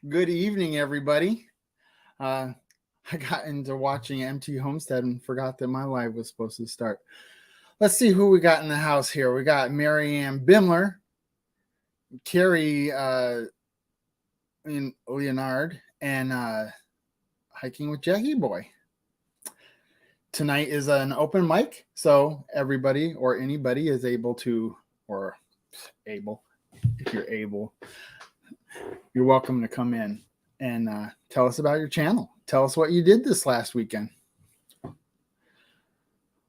Good evening, everybody. Uh, I got into watching MT Homestead and forgot that my live was supposed to start. Let's see who we got in the house here. We got Marianne Bimler, Carrie Leonard, and Hiking with Jackie Boy. Tonight is an open mic, so everybody or anybody is able to, or able, if you're able, you're welcome to come in and tell us about your channel. Tell us what you did this last weekend.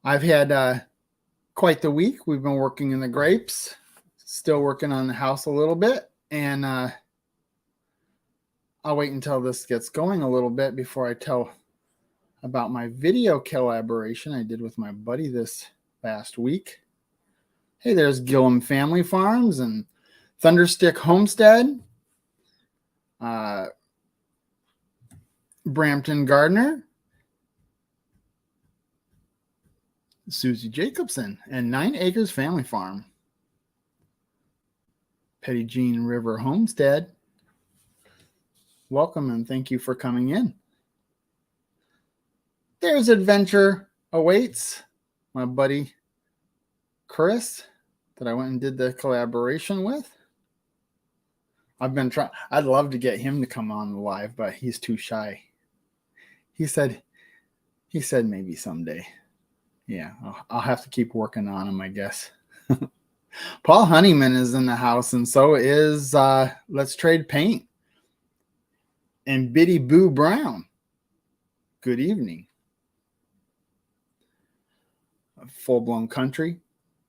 I've had quite the week. We've been working in the grapes, still working on the house a little bit, and I'll wait until this gets going a little bit before I tell about my video collaboration I did with my buddy this last week. Hey, there's Gillum Family Farms and Thunderstick Homestead. Brampton Gardner, Susie Jacobson, and 9 Acres Family Farm. Petty Jean River Homestead. Welcome and thank you for coming in. There's Adventure Awaits, my buddy Chris that I went and did the collaboration with. I've been trying. I'd love to get him to come on the live, but he's too shy. He said maybe someday. Yeah, I'll have to keep working on him, I guess. Paul Honeyman is in the house, and so is Let's Trade Paint. And Biddy Boo Brown. Good evening. Full Blown Country.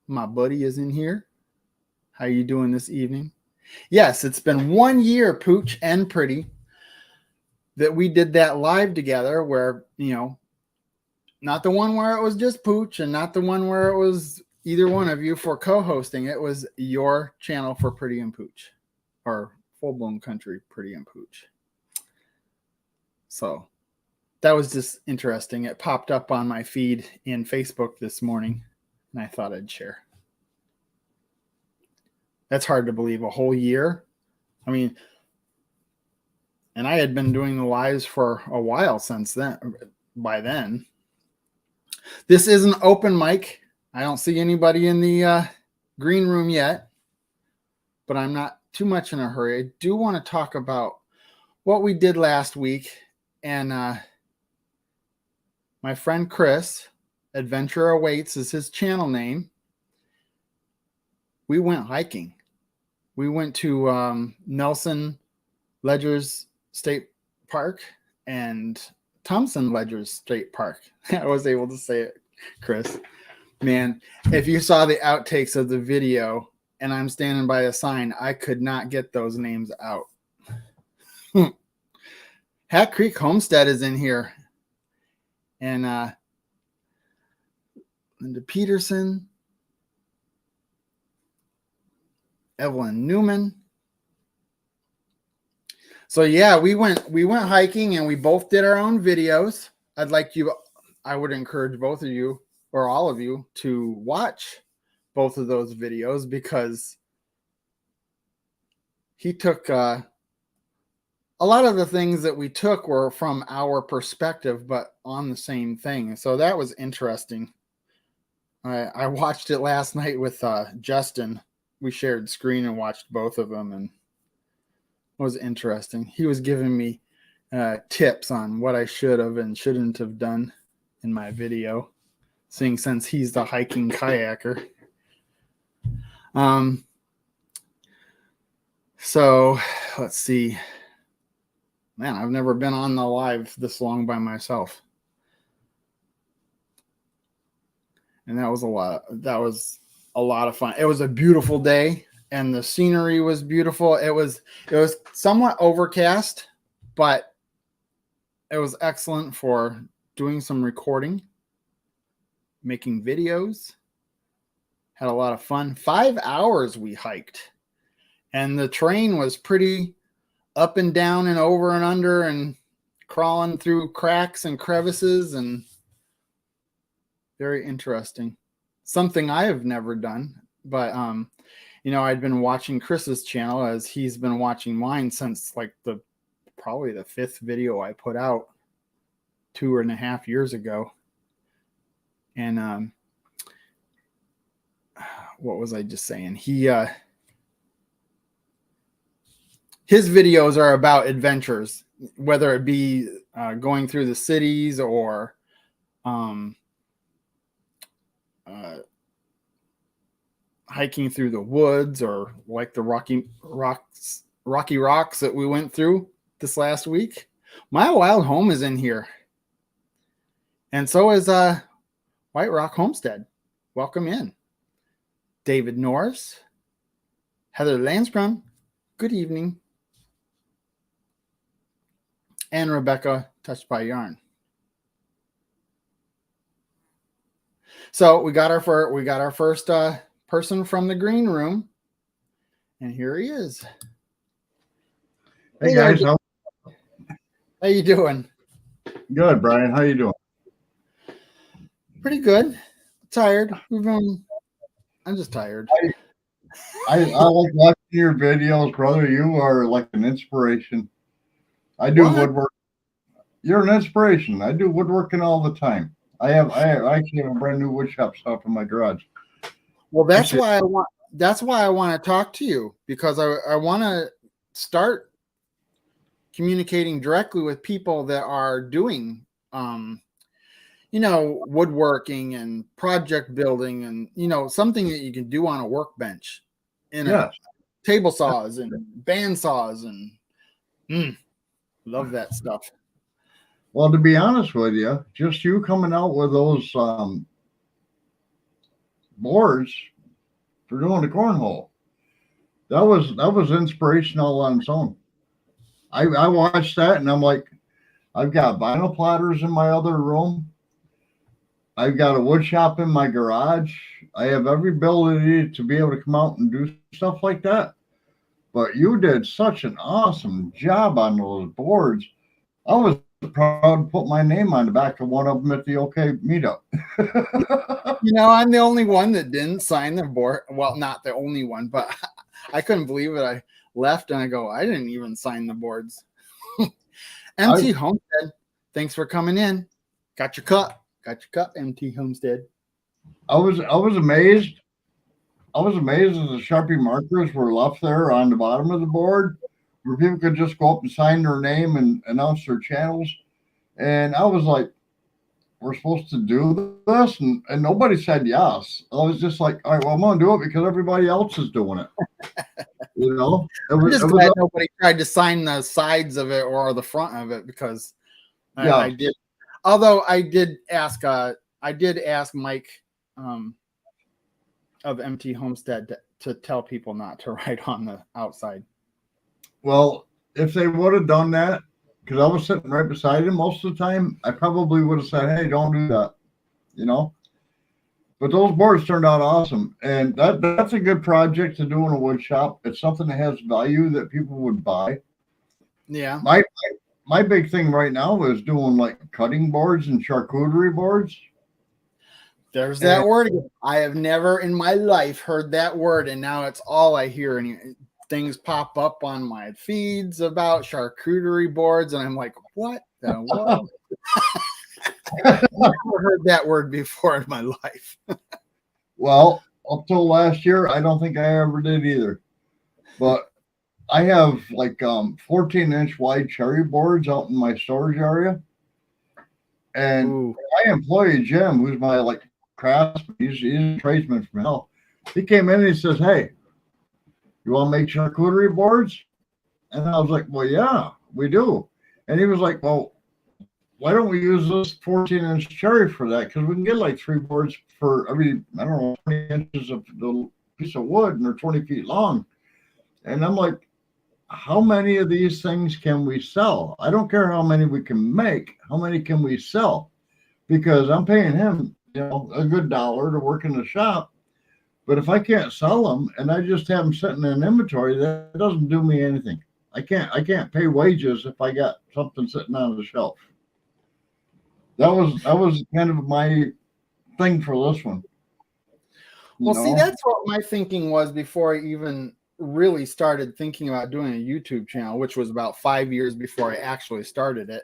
My buddy is in here. How you doing this evening? Yes, it's been 1 year, Pooch and Pretty, that we did that live together where, not the one where it was just Pooch and not the one where it was either one of you for co-hosting. It was your channel for Pretty and Pooch, or Full Blown Country Pretty and Pooch. So that was just interesting. It popped up on my feed in Facebook this morning, and I thought I'd share. That's hard to believe, a whole year. I mean, and I had been doing the lives for a while since then. By then, this is an open mic. I don't see anybody in the green room yet, but I'm not too much in a hurry. I do want to talk about what we did last week. And my friend Chris, Adventure Awaits is his channel name. We went hiking. We went to Nelson Ledgers State Park and Thompson Ledgers State Park. I was able to say it, Chris. Man, if you saw the outtakes of the video and I'm standing by a sign, I could not get those names out. Hat Creek Homestead is in here. And Linda Peterson, Evelyn Newman. So yeah, we went hiking and we both did our own videos. I would encourage both of you or all of you to watch both of those videos because he took a lot of the things that we took were from our perspective, but on the same thing. So that was interesting. I watched it last night with Justin. We shared screen and watched both of them, and it was interesting. He was giving me tips on what I should have and shouldn't have done in my video, seeing since he's the hiking kayaker. So let's see. Man, I've never been on the live this long by myself. And that was a lot of fun. It was a beautiful day and the scenery was beautiful. It was somewhat overcast, but it was excellent for doing some recording, making videos. Had a lot of fun. 5 hours we hiked. And the terrain was pretty up and down and over and under and crawling through cracks and crevices, and very interesting. Something I have never done, but I'd been watching Chris's channel as he's been watching mine since like probably the 5th video I put out 2.5 years ago. And what was I just saying? His videos are about adventures, whether it be going through the cities or hiking through the woods, or like the Rocky Rocks that we went through this last week. My Wild Home is in here, and so is White Rock Homestead. Welcome in. David Norris, Heather Landscrum, good evening, and Rebecca Touched by Yarn. So we got our first person from the green room, and here he is. Hey guys, how you doing? Good, Brian. How you doing? Pretty good. Tired. I'm just tired. I like watching your videos, brother. You are like an inspiration. I do woodwork. You're an inspiration. I do woodworking all the time. I actually have a brand new wood shop stuff in my garage. Well, that's why I want to talk to you, because I want to start communicating directly with people that are doing woodworking and project building, and something that you can do on a workbench, table saws and band saws, and love that stuff. Well, to be honest with you, just you coming out with those boards for doing the cornhole, that was inspirational on its own. I watched that and I'm like, I've got vinyl platters in my other room. I've got a wood shop in my garage. I have every ability to be able to come out and do stuff like that. But you did such an awesome job on those boards. I was proud to put my name on the back of one of them at the OK meetup. I'm the only one that didn't sign the board. Well, not the only one, but I couldn't believe it. I left and I go, I didn't even sign the boards. MT Homestead, thanks for coming in. Got your cup, MT Homestead. I was amazed. I was amazed that the Sharpie markers were left there on the bottom of the board, where people could just go up and sign their name and announce their channels. And I was like, we're supposed to do this? And nobody said yes. I was just like, all right, well, I'm going to do it because everybody else is doing it. I'm just glad nobody tried to sign the sides of it or the front of it, because I did. Although I did ask Mike of MT Homestead to tell people not to write on the outside. Well, if they would have done that, because I was sitting right beside him most of the time, I probably would have said, hey, don't do that, But those boards turned out awesome. And that's a good project to do in a wood shop. It's something that has value that people would buy. Yeah. My big thing right now is doing like cutting boards and charcuterie boards. There's that word again. I have never in my life heard that word, and now it's all I hear. And things pop up on my feeds about charcuterie boards, and I'm like, what the world? I've never heard that word before in my life. Well, up till last year, I don't think I ever did either. But I have like 14-inch wide cherry boards out in my storage area. And my employee, Jim, who's my craftsman, he's a tradesman from hell. He came in and he says, hey, you want to make charcuterie boards? And I was like, well, yeah, we do. And he was like, well, why don't we use this 14-inch cherry for that? Because we can get like 3 boards for every, 20 inches of the piece of wood, and they're 20 feet long. And I'm like, how many of these things can we sell? I don't care how many we can make. How many can we sell? Because I'm paying him, a good $1 to work in the shop. But if I can't sell them and I just have them sitting in inventory, that doesn't do me anything. I can't pay wages if I got something sitting on the shelf. That was kind of my thing for this one. Well, see, that's what my thinking was before I even really started thinking about doing a YouTube channel, which was about 5 years before I actually started it.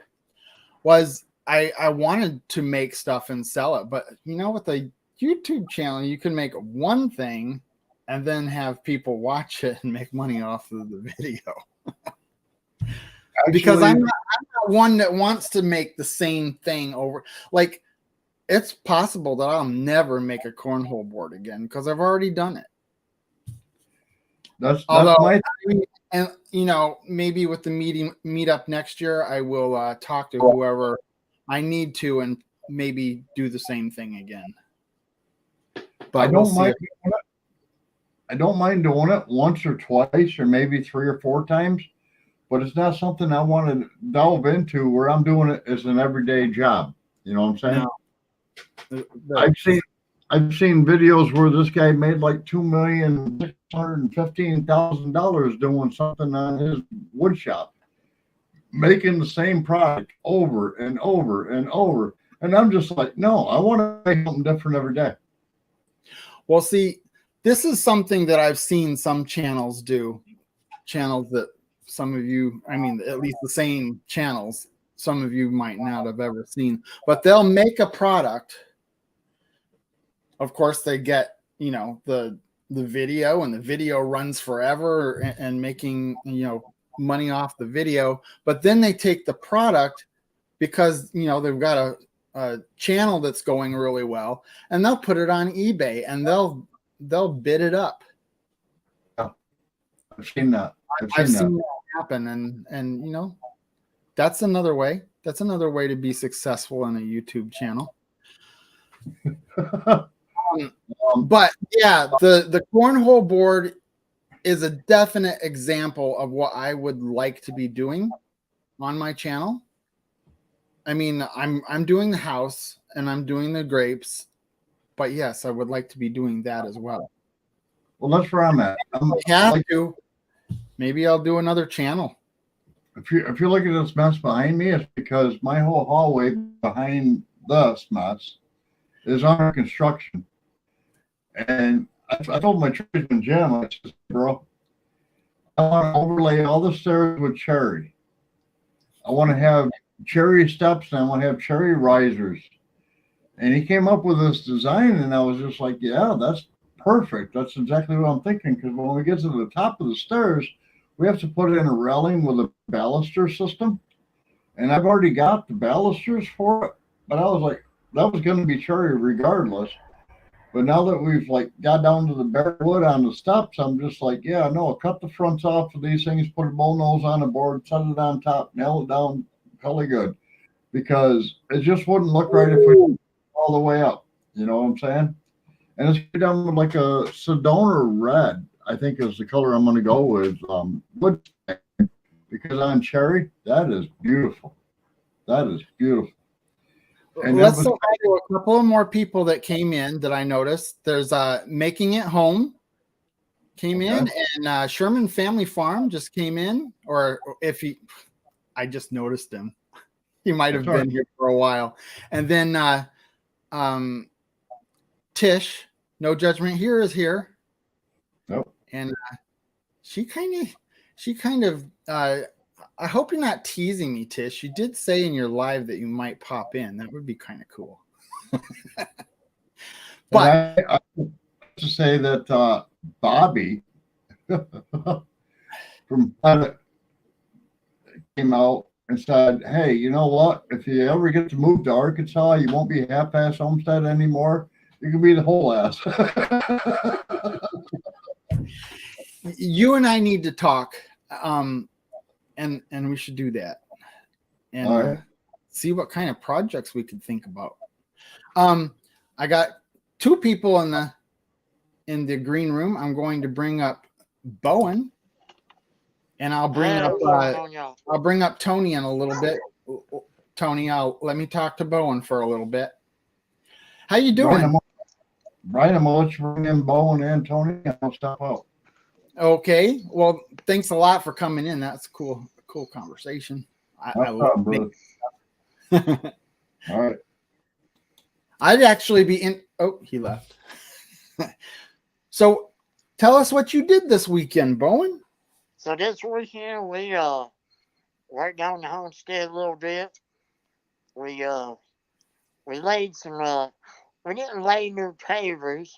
Was I wanted to make stuff and sell it, but you know, with a YouTube channel, you can make one thing and then have people watch it and make money off of the video. Because I'm not one that wants to make the same thing over. Like, it's possible that I'll never make a cornhole board again because I've already done it. That's and you know, maybe with the meetup next year, I will talk to whoever I need to and maybe do the same thing again. But I don't mind doing it once or twice or maybe 3 or 4 times, but it's not something I want to delve into where I'm doing it as an everyday job. You know what I'm saying? No. I've seen videos where this guy made like $2,615,000 doing something on his wood shop, making the same product over and over and over. And I'm just like, no, I want to make something different every day. Well, see, this is something that I've seen some channels do. Channels that some of you, I mean, at least the same channels, some of you might not have ever seen, but they'll make a product. Of course, they get, you know, the video, and the video runs forever and making, you know, money off the video. But then they take the product because, you know, they've got a channel that's going really well, and they'll put it on eBay and they'll bid it up. Yeah, I've seen that. I've seen that happen, and you know, that's another way. That's another way to be successful in a YouTube channel. But yeah, the cornhole board is a definite example of what I would like to be doing on my channel. I mean, I'm doing the house and I'm doing the grapes, but yes, I would like to be doing that as well. Well, that's where I'm at. Maybe I'll do another channel. If you look at this mess behind me, it's because my whole hallway behind this mess is under construction. And I told my tradesman Jim, I said, bro, I want to overlay all the stairs with cherry. I want to have cherry steps and I want to have cherry risers. And he came up with this design, and I was just like, yeah, that's perfect. That's exactly what I'm thinking. Because when we get to the top of the stairs, we have to put in a railing with a baluster system. And I've already got the balusters for it. But I was like, that was going to be cherry regardless. But now that we've like got down to the bare wood on the steps, I'm just like, yeah, no, cut the fronts off of these things, put a bull nose on the board, set it on top, nail it down, probably good. Because it just wouldn't look right if we went all the way up. You know what I'm saying? And it's done with like a Sedona red, I think is the color I'm going to go with. Wood, because on cherry, that is beautiful. That is beautiful. And let's say hi to a couple of more people that came in that I noticed. There's Making It Home came in, and Sherman Family Farm just came in. Or if I just noticed him. He might have been here for a while. And then Tish, No Judgment Here, is here. Nope. And she kind of I hope you're not teasing me, Tish. You did say in your live that you might pop in. That would be kind of cool. But I have to say that Bobby from Planet came out and said, hey, you know what? If you ever get to move to Arkansas, you won't be half-ass homestead anymore. You can be the whole ass. You and I need to talk. And we should do that and see what kind of projects we could think about. I got 2 people in the green room. I'm going to bring up Bowen, and I'll bring up Tony in a little bit. Tony, let me talk to Bowen for a little bit. How you doing? Brian, I'm gonna let you bring in Bowen and Tony, and I'll stop out. Okay. Well, thanks a lot for coming in. That's cool conversation. I love it. All right. I'd actually be in. Oh, he left. So tell us what you did this weekend, Bowen. So this weekend we worked on the homestead a little bit. We we laid some we didn't lay new pavers,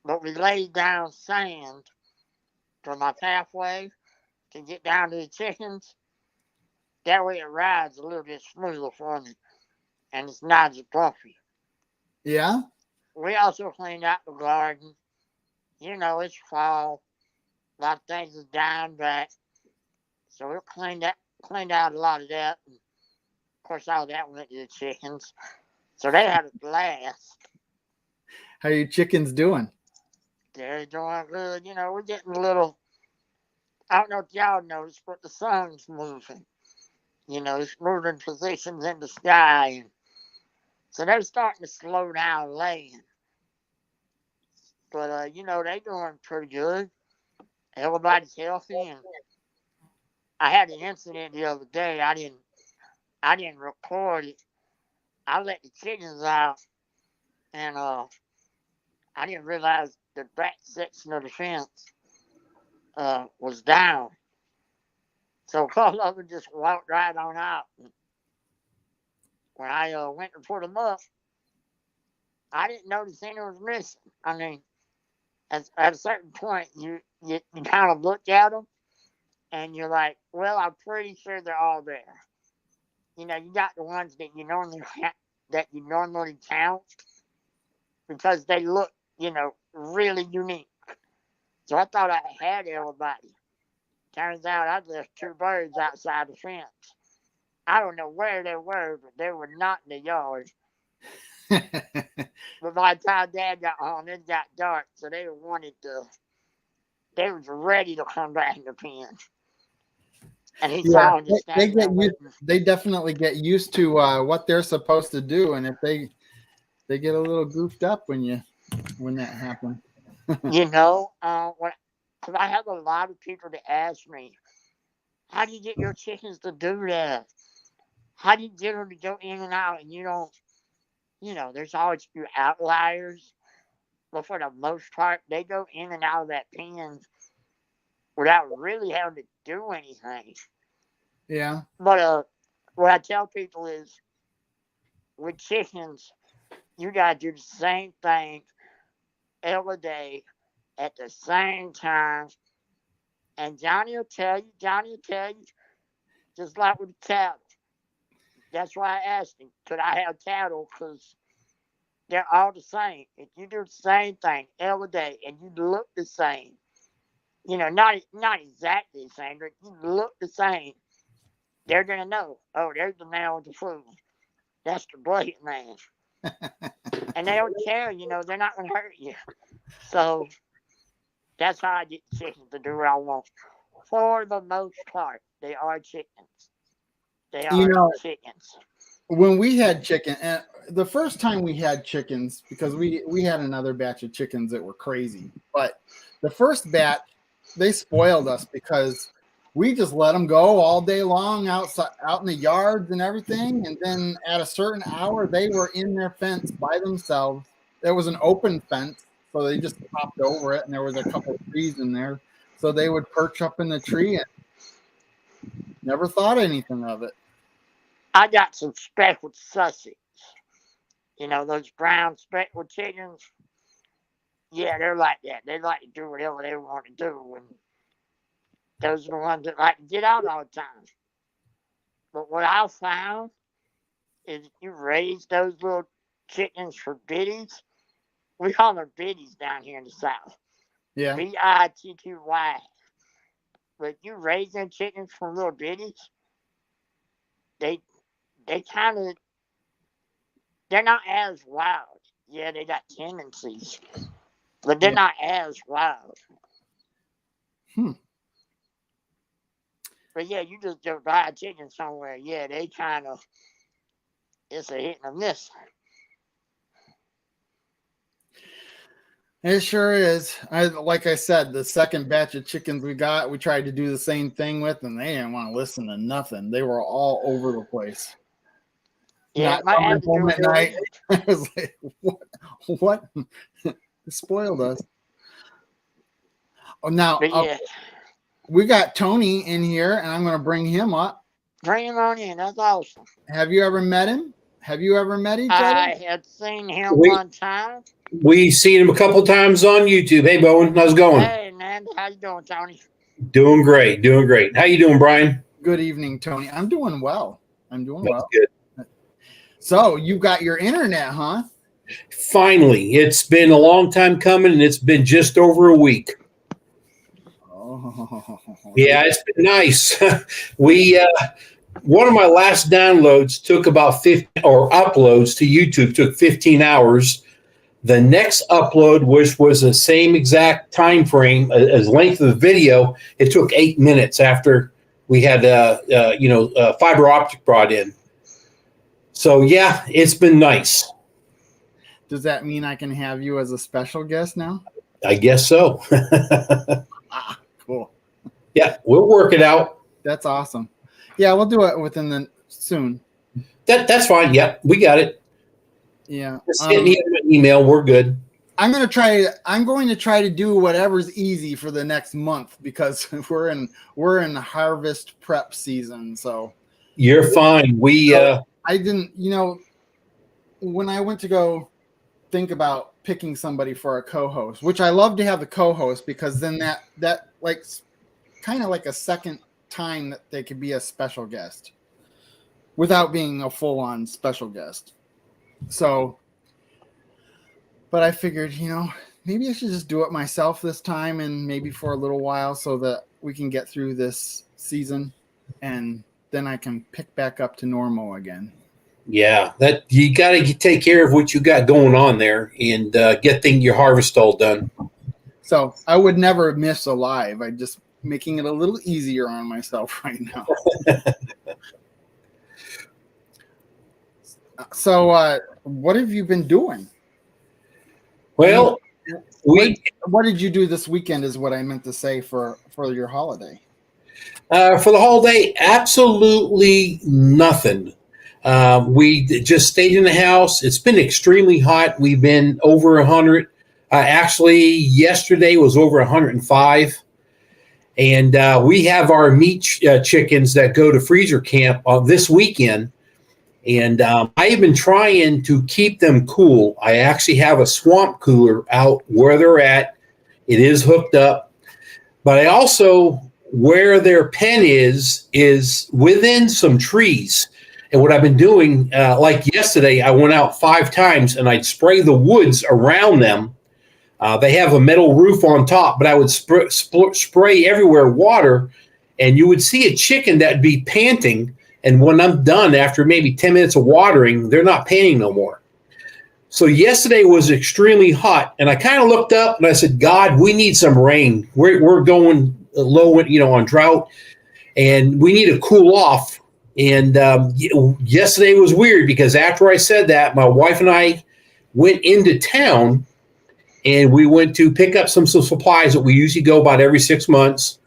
but we laid down sand for my pathway to get down to the chickens. That way it rides a little bit smoother for me, and it's not as bumpy. Yeah. We also cleaned out the garden. You know, it's fall. A lot of things is dying back. So we cleaned out a lot of that. And of course, all that went to the chickens. So they had a blast. How are your chickens doing? They're doing good. You know, we're getting a little. I don't know if y'all noticed, but the sun's moving. You know, it's moving positions in the sky. And so they're starting to slow down laying. But, you know, they're doing pretty good. Everybody's healthy. And I had an incident the other day. I didn't record it. I let the chickens out, and I didn't realize the back section of the fence was down. So a couple of them just walked right on out. When I went to put them up, I didn't notice any was missing. I mean, at a certain point, you kind of look at them, and you're like, well, I'm pretty sure they're all there. You know, you got the ones that you normally count because they look, you know, really unique. So I thought I had everybody. Turns out I left two birds outside the fence. I don't know where they were, but they were not in the yard. But by the time Dad got home, it got dark, so they was ready to come back in the pen. And he saw them just standing there waiting. They definitely get used to what they're supposed to do, and if they get a little goofed up when that happens. You know, because I have a lot of people that ask me, how do you get your chickens to do that? How do you get them to go in and out? And you don't, you know, there's always a few outliers, but for the most part, they go in and out of that pen without really having to do anything. Yeah. But what I tell people is, with chickens, you gotta do the same thing every day at the same time. And Johnny will tell you, just like with the cattle. That's why I asked him, could I have cattle? Because they're all the same. If you do the same thing every day and you look the same, you know, not exactly the same, but you look the same, they're going to know, oh, there's the man with the food. That's the blatant man. And they don't care, you know, they're not going to hurt you. So that's how I get the chickens to do what I want. For the most part, they are chickens. They are chickens. When we had chicken, and the first time we had chickens, because we had another batch of chickens that were crazy, but the first batch, they spoiled us because we just let them go all day long outside, out in the yards and everything. And then at a certain hour, they were in their fence by themselves. There was an open fence, so they just popped over it, and there was a couple of trees in there. So they would perch up in the tree and never thought anything of it. I got some speckled Sussex. You know, those brown speckled chickens. Yeah, they're like that. They like to do whatever they want to do. And those are the ones that like to get out all the time. But what I found is if you raise those little chickens for biddies, we call them biddies down here in the South. Yeah. Bitty. But if you raise them chickens from little biddies, they kind of, they're not as wild. Yeah, they got tendencies, but they're not as wild. But yeah, you just go buy a chicken somewhere. Yeah, they kind of, it's a hit and a miss. It sure is. Like I said, the second batch of chickens we got, we tried to do the same thing with, and they didn't want to listen to nothing. They were all over the place. Yeah, not coming home at night. I was like, what? It spoiled us. Now, But yeah, we got Tony in here, and I'm going to bring him up. bring him on in. That's awesome. Have you ever met him? Have you ever met each other? I had seen him We- one time. We seen him a couple times on YouTube. Hey, Bowen, how's it going? Hey man, how you doing, Tony? Doing great, doing great. How you doing, Brian? Good evening, Tony. I'm doing well. I'm doing That's well. good. So you got your internet, huh? Finally, it's been a long time coming, and it's been just over a week. Oh, Yeah, it's been nice. We one of my last downloads took about 50, or uploads to YouTube took 15 hours. The next upload, which was the same exact time frame as length of the video, it took 8 minutes after we had fiber optic brought in. So yeah, it's been nice. Does that mean I can have you as a special guest now? I guess so. Ah, cool. Yeah, we'll work it out. That's awesome. Yeah, we'll do it within the soon. That's fine. Yeah, we got it. Yeah. Just hit me an email. We're good. I'm going to try to do whatever's easy for the next month because we're in harvest prep season. So You're fine. We I didn't, when I went to go think about picking somebody for a co-host, which I love to have the co-host because then that like kind of like a second time that they could be a special guest without being a full-on special guest. So, but I figured, maybe I should just do it myself this time and maybe for a little while so that we can get through this season and then I can pick back up to normal again. yeah, that you got to take care of what you got going on there and get your harvest all done. So I would never miss a live. I just making it a little easier on myself right now. So what have you been doing? Well, What did you do this weekend is what I meant to say for your holiday. for the holiday, absolutely nothing. We just stayed in the house. It's been extremely hot. We've been over 100. Actually, yesterday was over 105. And we have our meat chickens that go to freezer camp this weekend. And I have been trying to keep them cool. I actually have a swamp cooler out where they're at. It is hooked up. But I also, where their pen is within some trees. And what I've been doing, like yesterday, I went out 5 times and I'd spray the woods around them. They have a metal roof on top, but I would spray everywhere water, and you would see a chicken that'd be panting. And when I'm done, after maybe 10 minutes of watering, they're not panting no more. So yesterday was extremely hot, and I kind of looked up and I said, God, we need some rain. We're going low, on drought, and we need to cool off. And yesterday was weird because after I said that, my wife and I went into town. And we went to pick up some supplies that we usually go about every 6 months.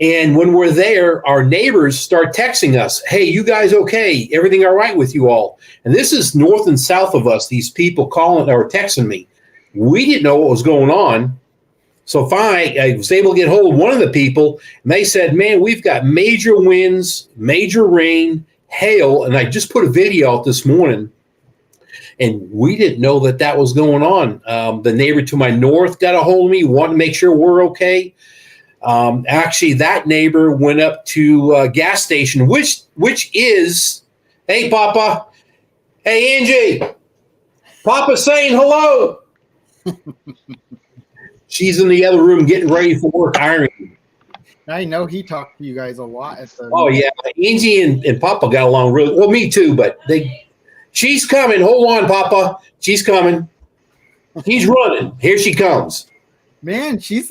And when we're there, our neighbors start texting us, hey, you guys okay? Everything all right with you all? And this is north and south of us, these people calling or texting me. We didn't know what was going on. So finally, I was able to get hold of one of the people, and they said, man, we've got major winds, major rain, hail. And I just put a video out this morning. And we didn't know that was going on. The neighbor to my north got a hold of me, wanted to make sure we're okay. Actually, that neighbor went up to a gas station, which is, hey, Papa. Hey, Angie. Papa's saying hello. She's in the other room getting ready for work ironing. I know he talked to you guys a lot. Oh, yeah. Angie and Papa got along really well. Me too, but she's coming. Hold on, Papa. She's coming. He's running. Here she comes. Man, she's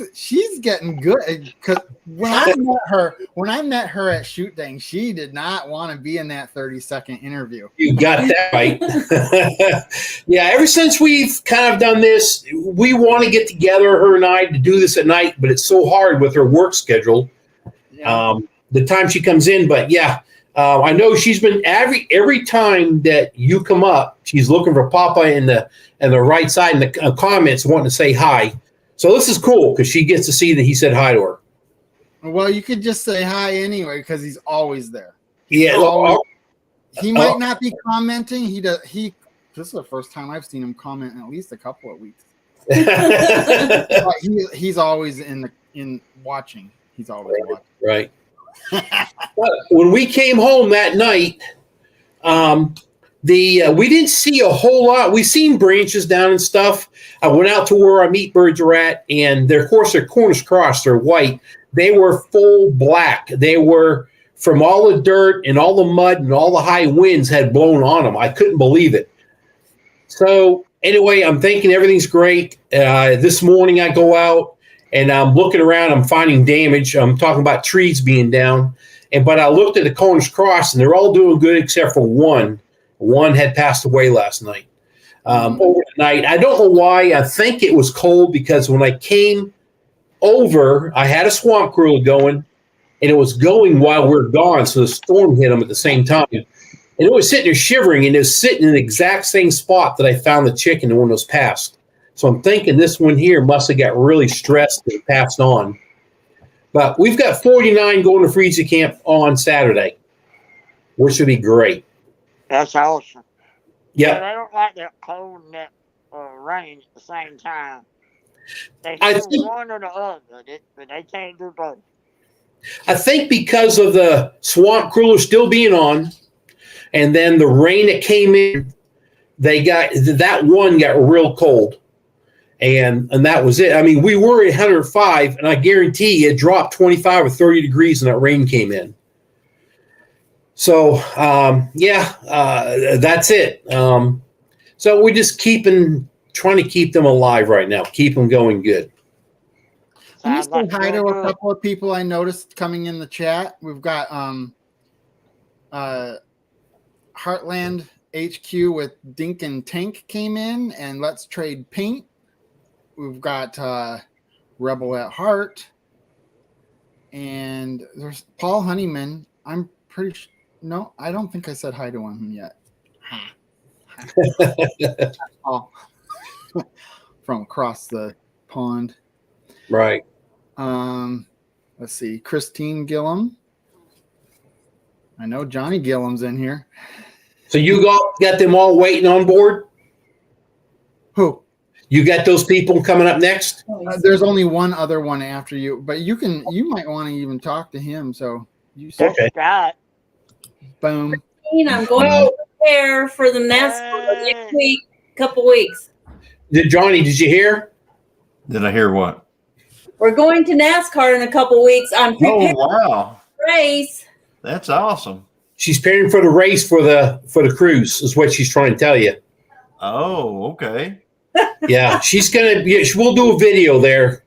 getting good. Cause when I met her at Shoot Dang, she did not want to be in that 30-second interview. You got that right. Yeah, ever since we've kind of done this, we want to get together, her and I, to do this at night, but it's so hard with her work schedule. Yeah. The time she comes in, but yeah. I know she's been every time that you come up, she's looking for Papa in the right side in the comments, wanting to say hi. So this is cool because she gets to see that he said hi to her. Well, you could just say hi anyway because he's always there. Yeah. Always, he might not be commenting. He does. This is the first time I've seen him comment in at least a couple of weeks. But he's always in watching. He's always watching. Right. When we came home that night, we didn't see a whole lot. We seen branches down and stuff. I went out to where our meat birds are at, and of course their corners crossed. They're white. They were full black. They were from all the dirt and all the mud and all the high winds had blown on them. I couldn't believe it. So anyway, I'm thinking everything's great. This morning I go out and I'm looking around. I'm finding damage. I'm talking about trees being down. But I looked at the corners crossed, and they're all doing good except for one. One had passed away last night. Overnight. I don't know why. I think it was cold because when I came over, I had a swamp cooler going, and it was going while we were gone. So the storm hit them at the same time. And it was sitting there shivering, and it was sitting in the exact same spot that I found the chicken when it was passed. So I'm thinking this one here must have got really stressed and passed on. But we've got 49 going to freezer camp on Saturday, which would be great. That's awesome. Yeah. They don't like that cold and that rain at the same time. They I do think- one or the other, but they can't do both. I think because of the swamp cooler still being on, and then the rain that came in, that one got real cold, and that was it. I mean, we were at 105, and I guarantee it dropped 25 or 30 degrees, and that rain came in. So that's it. So we're just trying to keep them alive right now, keep them going good. Can you Sounds say like hi to you're a good. couple of people I noticed coming in the chat? We've got Heartland HQ with Dink and Tank came in, and Let's Trade Paint. We've got Rebel at Heart, and there's Paul Honeyman. I'm pretty sure. No, I don't think I said hi to him yet. Paul from across the pond. Right. Let's see, Christine Gillum. I know Johnny Gillum's in here. So you got them all waiting on board? Who? You got those people coming up next? There's only one other one after you, but you might want to even talk to him. So you say, Okay. Scott. boom. I'm going to prepare for the NASCAR next week, couple weeks. Johnny, did you hear? Did I hear what? We're going to NASCAR in a couple weeks. I'm Oh, preparing wow. for the race. That's awesome. She's preparing for the race for the cruise, is what she's trying to tell you. Oh, okay. Yeah, we'll do a video there.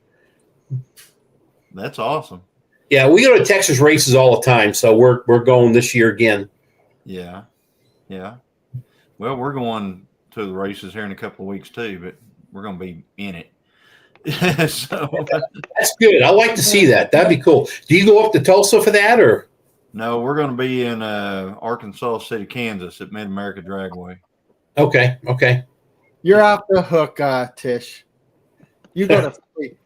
That's awesome. Yeah, we go to Texas races all the time, so we're going this year again. Yeah. Yeah. Well, we're going to the races here in a couple of weeks too, but we're going to be in it. So, That's good. I like to see that. That'd be cool. Do you go up to Tulsa for that, or? no, we're going to be in Arkansas City, Kansas at Mid-America Dragway. Okay. You're off the hook, Tish. You go to sleep.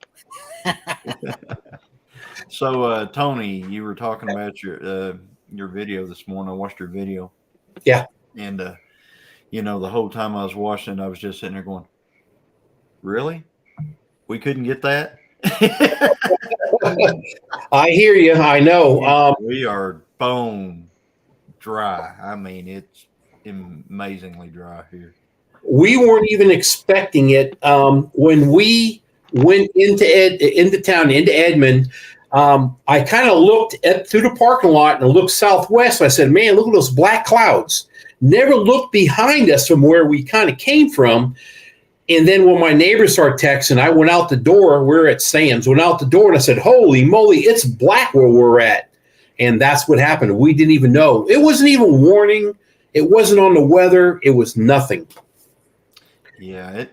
So, Tony, you were talking about your video this morning. I watched your video. Yeah. And, the whole time I was watching it, I was just sitting there going, really? We couldn't get that? I hear you. I know. We are bone dry. I mean, it's amazingly dry here. We weren't even expecting it. When we went into town, into Edmond, I kind of looked through the parking lot and looked southwest. I said, man, look at those black clouds. Never looked behind us from where we kind of came from. And then when my neighbors started texting, I went out the door. We're at Sam's. Went out the door and I said, holy moly, it's black where we're at. And that's what happened. We didn't even know. It wasn't even warning. It wasn't on the weather. It was nothing. Yeah,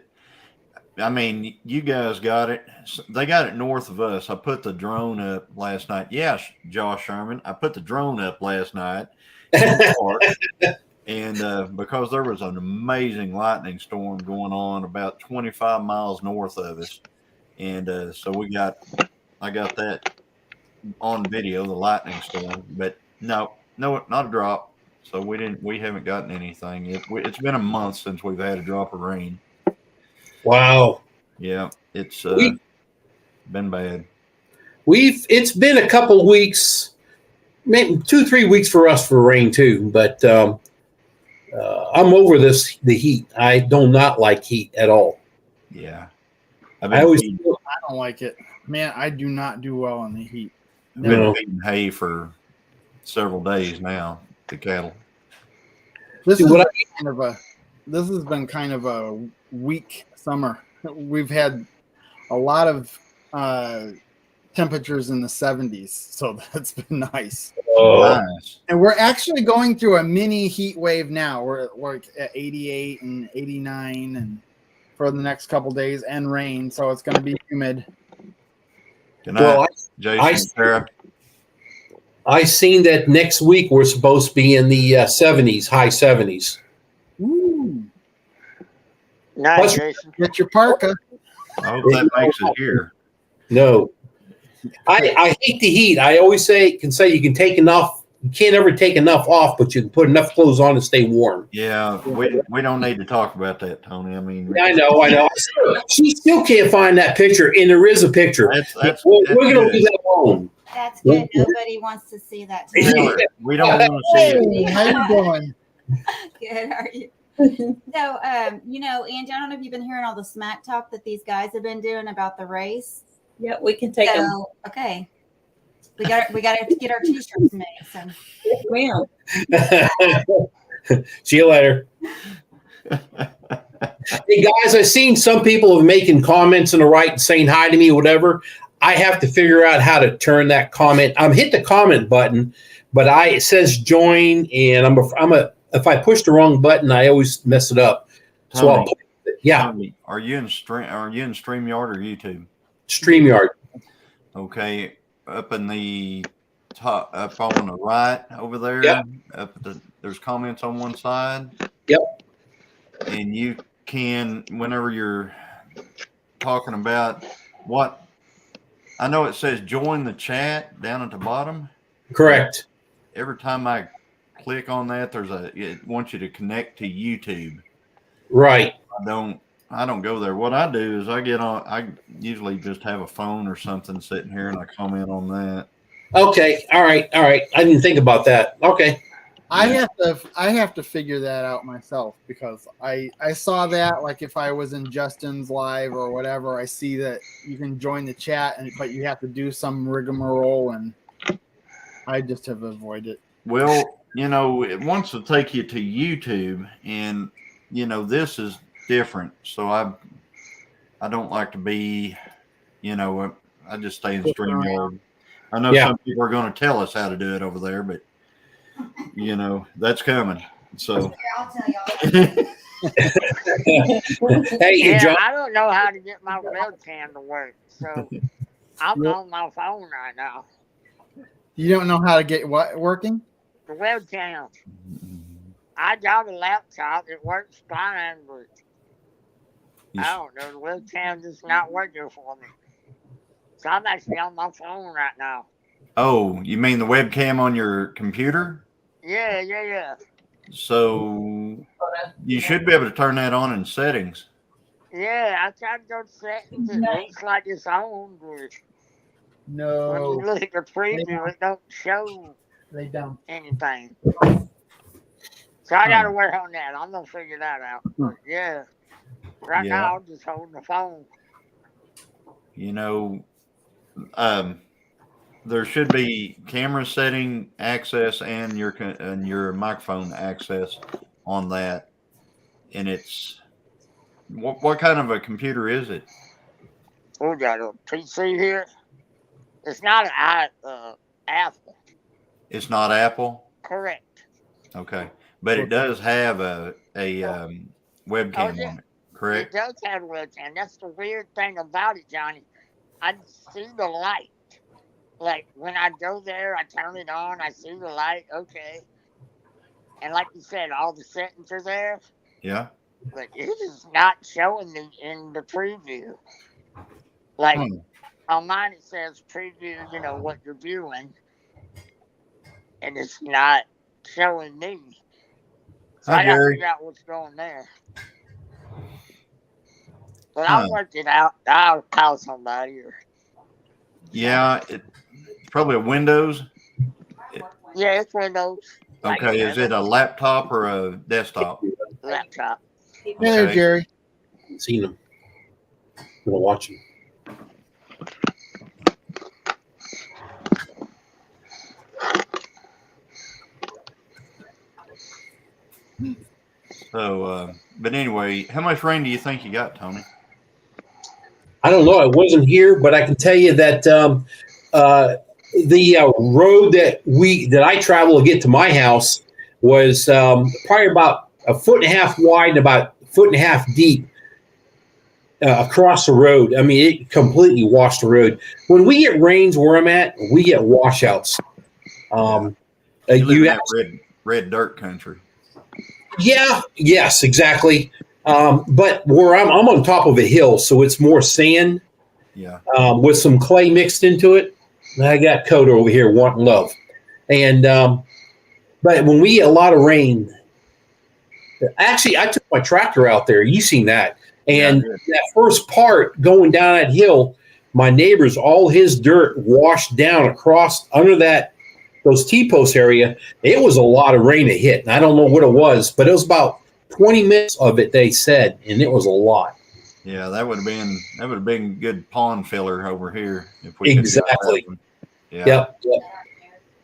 you guys got it. They got it north of us. I put the drone up last night. Yes, Josh Sherman. I put the drone up last night in the park. And because there was an amazing lightning storm going on about 25 miles north of us. and so I got that on video, the lightning storm, but no, not a drop. So we haven't gotten anything. It's been a month since we've had a drop of rain. Wow. Yeah, it's We- been bad. It's been a couple weeks, maybe 2-3 weeks for us for rain too, but I'm over the heat. I do not like heat at all. Yeah, I always I don't like it, man. I do not do well in the heat. I've been No. feeding hay for several days now to cattle. This See, is what this has been kind of a weak summer. We've had a lot of temperatures in the 70s, so that's been nice. Nice. And we're actually going through a mini heat wave now. We're at 88 and 89 and for the next couple days, and rain, so it's going to be humid. Good night, well, Jason. Sarah. I seen that next week we're supposed to be in the 70s, high 70s. Ooh, Nice, Plus- Jason. get your parka. I hope that makes it here. No, I hate the heat. I always can say you can take enough. You can't ever take enough off, but you can put enough clothes on to stay warm. Yeah, we don't need to talk about that, Tony. I mean, I know. She still can't find that picture, and there is a picture. that's We're going to good. leave that alone. That's good. Nobody wants to see that. Really, we don't want to see it. Hey, how you doing? Good. How are you? So, Angie, I don't know if you've been hearing all the smack talk that these guys have been doing about the race. Yeah, we can take them. So, okay, we got to get our t-shirts made. So, Well, See you later. Hey guys, I've seen some people have making comments on the right saying hi to me, whatever. I have to figure out how to turn that comment. I'm hit the comment button, but it says join, and if I push the wrong button, I always mess it up. So I'll Tony, yeah, Tony, Are you in StreamYard or YouTube? StreamYard. Okay, up in the top, up on the right over there. Yeah. There's comments on one side. Yep. And you can, whenever you're talking about what, I know it says join the chat down at the bottom. Correct. Every time I click on that, it wants you to connect to YouTube. Right. I don't go there. What I do is I usually just have a phone or something sitting here and I comment on that. Okay. All right. I didn't think about that. Okay. I have to figure that out myself, because I saw that, like, if I was in Justin's live or whatever, I see that you can join the chat, but you have to do some rigmarole, and I just have avoided it. Well, it wants to take you to YouTube, and this is different. So I don't like to be, I just stay in StreamYard. I know some people are going to tell us how to do it over there, but that's coming. So I'll tell y'all. Hey, Yeah, John. I don't know how to get my webcam to work, so I'm on my phone right now. You don't know how to get what working? The webcam. I got a laptop. It works fine, but I don't know. The webcam is not working for me. So I'm actually on my phone right now. Oh, you mean the webcam on your computer? Yeah. So you should be able to turn that on in settings. Yeah, I tried to go to settings. It looks like it's on, but when No, you look at the preview, it don't show they don't. anything. So I got to work on that. I'm going to figure that out. But yeah. Right now, I'm just holding the phone. There should be camera setting access and your microphone access on that. And it's what kind of a computer is it? We got a PC here. It's not an Apple. It's not Apple. Correct. Okay, but it does have a webcam on it. Correct. It does have a webcam. That's the weird thing about it, Johnny. I see the light. Like, when I go there, I turn it on, I see the light, okay. And like you said, all the settings are there. Yeah. But it is not showing me in the preview. Like Hmm. on mine, it says preview, what you're viewing, and it's not showing me. So Hi, I got to Jerry. figure out what's going there. But Huh. I'll work it out. I'll call somebody. Yeah, it's probably a Windows. Yeah, it's Windows. Like Okay, is it a laptop or a desktop? laptop? Hey there, Okay. Jerry. Seen them. I'm gonna watch them. So, but anyway, how much rain do you think you got, Tony? I don't know. I wasn't here, but I can tell you that the road that I travel to get to my house was probably about a foot and a half wide and about a foot and a half deep across the road. I mean, it completely washed the road. When we get rains where I'm at, we get washouts. You live in that red dirt country. Yeah, yes, exactly. But where I'm on top of a hill, so it's more sand Yeah. with some clay mixed into it. I got Coda over here wanting love. And but when we get a lot of rain, actually, I took my tractor out there. You seen that? And that first part going down that hill, my neighbor's all his dirt washed down across under those T-post area. It was a lot of rain that hit. And I don't know what it was, but it was about 20 minutes of it, they said, and it was a lot. Yeah, that would have been good pond filler over here if we Exactly. Could yeah. Yep.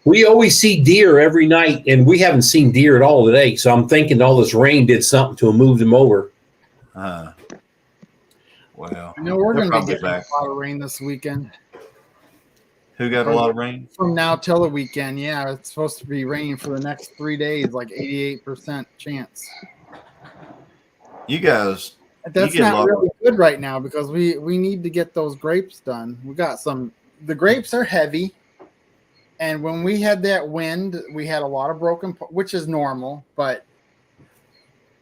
We always see deer every night, and we haven't seen deer at all today. So I'm thinking all this rain did something to move them over. Well, I know we're they're going to be probably getting back. a lot of rain this weekend. Who got a lot of rain? From now till the weekend, yeah, it's supposed to be raining for the next 3 days, like 88% chance. You guys, That's get a not lot really good right now because we need to get those grapes done. We got the grapes are heavy, and when we had that wind, we had a lot of which is normal, but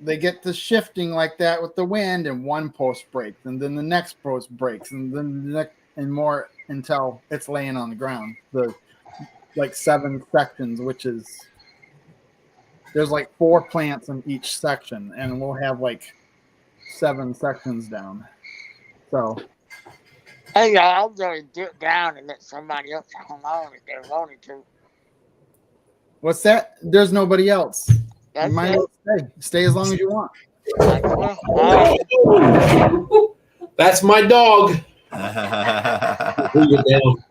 they get to shifting like that with the wind, and one post breaks, and then the next post breaks, and then the next, and more until it's laying on the ground. Like 7 sections, which is there's like 4 plants in each section, and we'll have like 7 sections down. So Hey, y'all, I'm going to dip down and let somebody else come on if they wanted to. what's that? There's nobody else. That's You might as well stay as long as you want. That's my dog. Bring it down.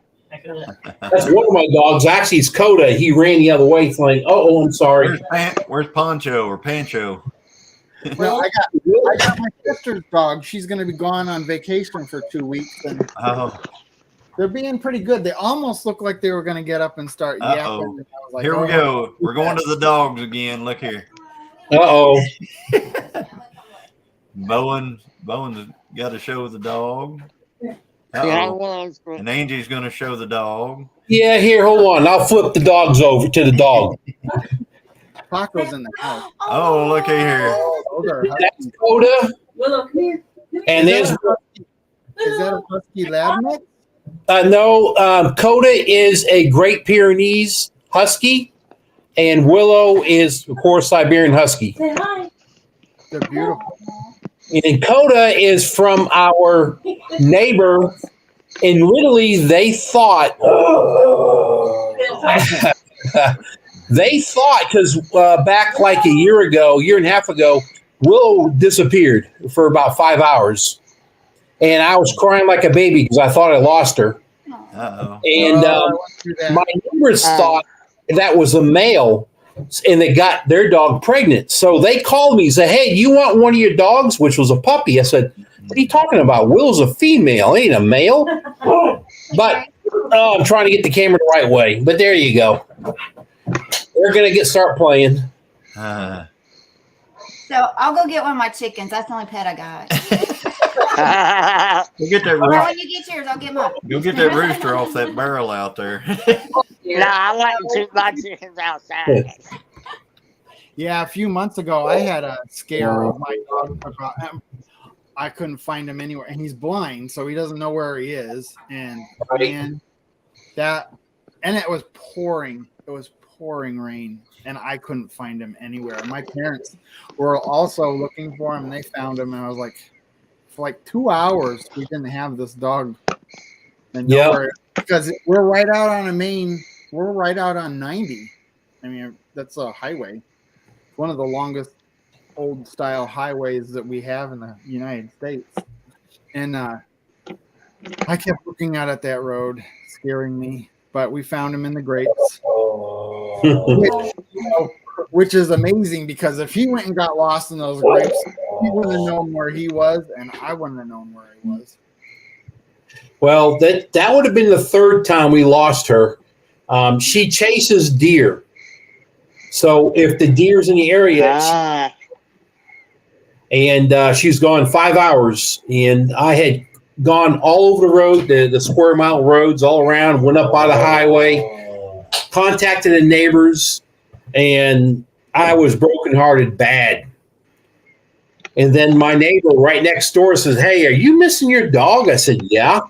That's one of my dogs. Actually, it's Coda. He ran the other way, saying, "Oh, I'm sorry." Where's Poncho or Pancho? Well, I got my sister's dog. She's going to be gone on vacation for 2 weeks, and they're being pretty good. They almost look like they were going to get up and start yapping. I was like, here we go. We're going to the dogs again. Look here. Bowen's got to show the dog. And Angie's going to show the dog. Yeah, here, hold on. I'll flip the dogs over to the dog. Paco's in the house. Oh, look here. That's Coda. Willow, come here. And is that a husky lab mix? No, Coda is a Great Pyrenees Husky, and Willow is, of course, Siberian Husky. Say hi. They're beautiful. And Coda is from our neighbor, and literally they thought because back like a year and a half ago, Willow disappeared for about 5 hours, and I was crying like a baby because I thought I lost her. And my neighbors thought that was a male, and they got their dog pregnant. So they called me and said, "Hey, you want one of your dogs?" Which was a puppy. I said, "What are you talking about? Will's a female, ain't a male." But I'm trying to get the camera the right way. But there you go. They're gonna start playing. So I'll go get one of my chickens. That's the only pet I got. Go get that Or rooster. when you get yours, I'll get mine. Go get that rooster off that barrel out there. Nah, I like to keep my chickens outside. Yeah, a few months ago, I had a scare of my dog. I couldn't find him anywhere, and he's blind, so he doesn't know where he is. And Right. man, it was pouring. It was pouring rain, and I couldn't find him anywhere. My parents were also looking for him, and they found him. And I was like, for like 2 hours, we didn't have this dog. And Yep. nowhere, because we're right out on a main. We're right out on 90. I mean, that's a highway. One of the longest old style highways that we have in the United States. And I kept looking out at that road, scaring me. But we found him in the grapes, which is amazing, because if he went and got lost in those grapes, he wouldn't have known where he was, and I wouldn't have known where he was. Well, that would have been the third time we lost her. She chases deer. So if the deer's in the area, and she's gone 5 hours, and I had gone all over the road, the square mile roads all around, went up by the highway, contacted the neighbors, and I was brokenhearted bad. And then my neighbor right next door says, "Hey, are you missing your dog?" I said, "Yeah."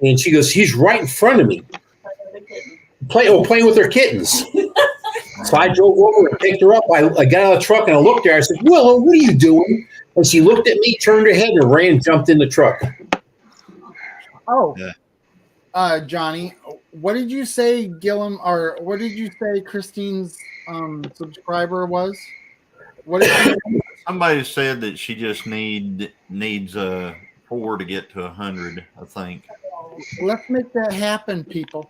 And she goes, "He's right in front of me, playing with her kittens." So I drove over and picked her up. I got out of the truck and I looked at her. I said, "Willow, what are you doing?" And she looked at me, turned her head, and ran, jumped in the truck. Oh, Yeah. Johnny, what did you say, Gillum, or what did you say Christine's subscriber was? What did you Somebody said that she just needs 4 to get to 100. I think. Let's make that happen, people.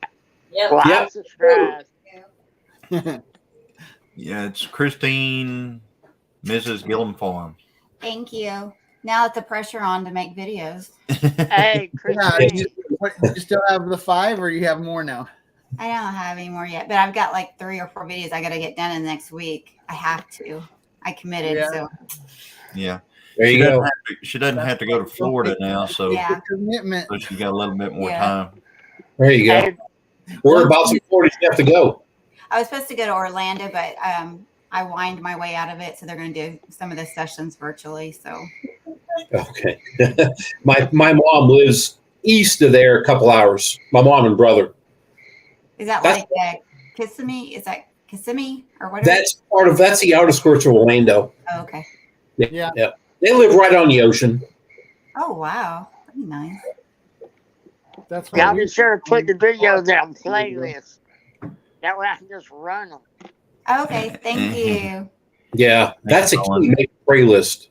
Yep. Well, Yep. I subscribe. Yeah, it's Christine, Mrs. Gillum Farm. Thank you. Now that the pressure on to make videos. Hey, Yeah, Christine. you still have the 5, or you have more now? I don't have any more yet, but I've got like 3 or 4 videos I got to get done in the next week. I have to. I committed. Yeah. So Yeah, There she you doesn't go. have to, she doesn't have to go to Florida now, so yeah. Commitment. she got a little bit more Yeah. time. There you go. Hey, Whereabouts in Florida do you have to go? I was supposed to go to Orlando, but I whined my way out of it. So they're going to do some of the sessions virtually. So Okay. My mom lives east of there a couple hours. My mom and brother. is that That's- like Kissimmee? Is that Kissimmee or whatever? That's the outer skirts of Orlando. Oh, okay. Yeah. They live right on the ocean. Oh, wow. That'd be nice. That's y'all we- be sure to put the videos on playlist. That way I can just run them. Okay. Thank you. Yeah, that's a key. Make a playlist.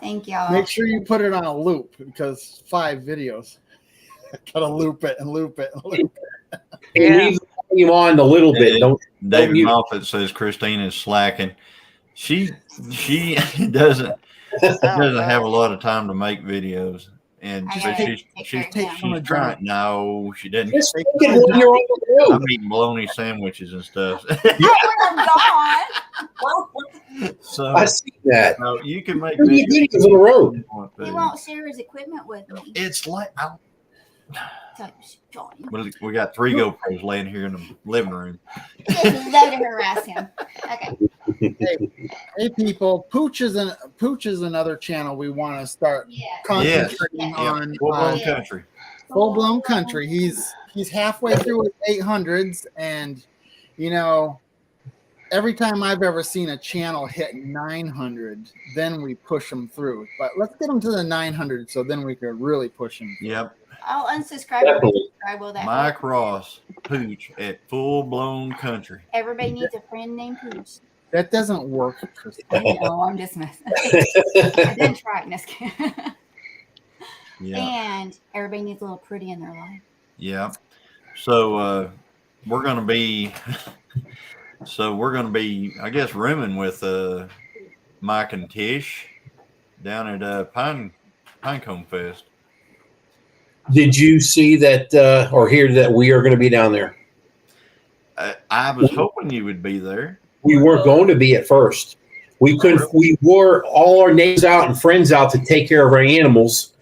Thank y'all. Make sure you put it on a loop, because 5 videos. Gotta loop it and loop it and loop it. And Yeah. leave the volume on a little bit. Don't David you- Moffat says Christine is slacking. She doesn't have a lot of time to make videos, and I so gotta she's take she's, care of she's trying. No, she doesn't. just make it when you're on the road. I'm eating bologna sandwiches and stuff. Oh, God. So I see that. no, you can make Where do you videos. videos on the road? He won't share his equipment with me. It's like So, Johnny. we got 3 GoPros laying here in the living room. Just love to harass him. Okay. Hey, people, Pooch is another channel we want to start Yeah. concentrating Yes. on. Full blown Yeah. country. Full blown country. He's halfway through his 800s, and every time I've ever seen a channel hit 900, then we push them through. But let's get them to the 900, so then we could really push them. Yep. I'll unsubscribe and Definitely. subscribe. Will that Mike help? Ross, Pooch at Full Blown Country. Everybody needs a friend named Pooch. That doesn't work, Kristen. I know, I'm just messing. I didn't try it. Just kidding. Yeah. And everybody needs a little pretty in their life. Yeah. So we're gonna be I guess rooming with Mike and Tish down at Pinecone Fest. Did you see that or hear that we are going to be down there? I was hoping you would be there. We weren't going to be at first. We couldn't. We wore all our neighbors out and friends out to take care of our animals,